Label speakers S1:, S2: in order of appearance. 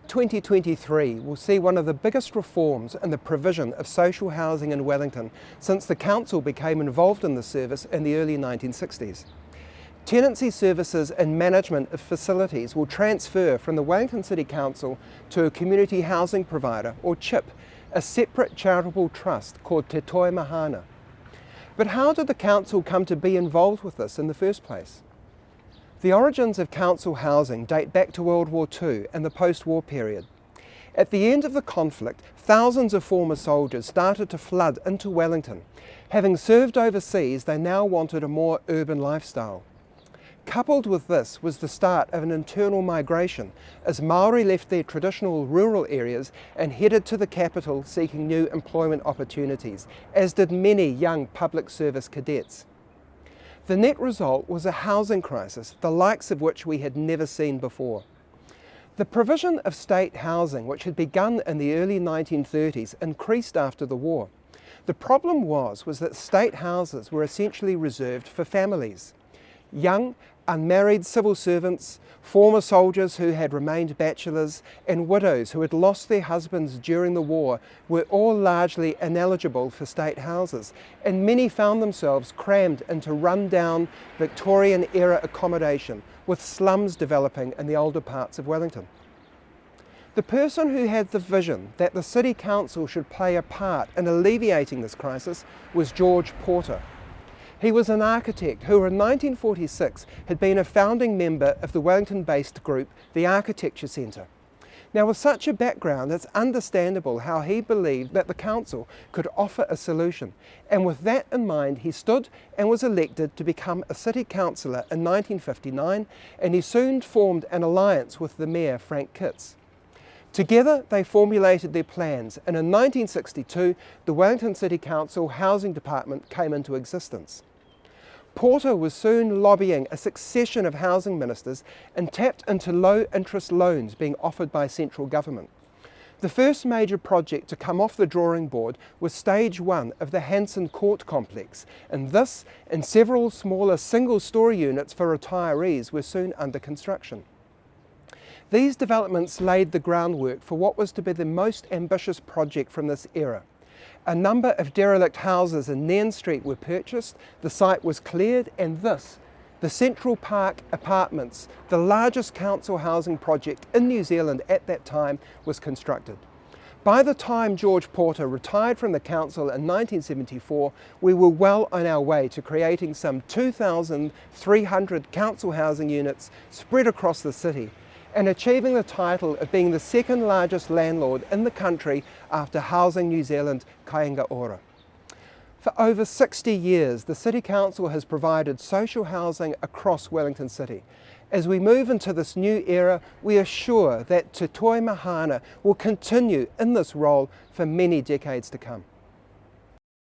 S1: 2023 will see one of the biggest reforms in the provision of social housing in Wellington since the council became involved in the service in the early 1960s. Tenancy services and management of facilities will transfer from the Wellington City Council to a community housing provider, or CHIP, a separate charitable trust called Te Toi Mahana. But how did the council come to be involved with this in the first place? The origins of council housing date back to World War II and the post-war period. At the end of the conflict, thousands of former soldiers started to flood into Wellington. Having served overseas, they now wanted a more urban lifestyle. Coupled with this was the start of an internal migration, as Māori left their traditional rural areas and headed to the capital seeking new employment opportunities, as did many young public service cadets. The net result was a housing crisis, the likes of which we had never seen before. The provision of state housing, which had begun in the early 1930s, increased after the war. The problem was that state houses were essentially reserved for families. Young, unmarried civil servants, former soldiers who had remained bachelors, and widows who had lost their husbands during the war were all largely ineligible for state houses, and many found themselves crammed into run-down Victorian-era accommodation, with slums developing in the older parts of Wellington. The person who had the vision that the City Council should play a part in alleviating this crisis was George Porter. He was an architect who in 1946 had been a founding member of the Wellington-based group, the Architecture Centre. Now, with such a background, it's understandable how he believed that the council could offer a solution, and with that in mind he stood and was elected to become a city councillor in 1959, and he soon formed an alliance with the mayor, Frank Kitts. Together they formulated their plans, and in 1962 the Wellington City Council Housing Department came into existence. Porter was soon lobbying a succession of housing ministers and tapped into low-interest loans being offered by central government. The first major project to come off the drawing board was stage 1 of the Hanson Court complex, and this and several smaller single-storey units for retirees were soon under construction. These developments laid the groundwork for what was to be the most ambitious project from this era. A number of derelict houses in Nairn Street were purchased, the site was cleared, and this, the Central Park Apartments, the largest council housing project in New Zealand at that time, was constructed. By the time George Porter retired from the council in 1974, we were well on our way to creating some 2,300 council housing units spread across the city, and achieving the title of being the second largest landlord in the country after Housing New Zealand Kāinga Ora. For over 60 years, the City Council has provided social housing across Wellington City. As we move into this new era, we are sure that Te Toi Mahana will continue in this role for many decades to come.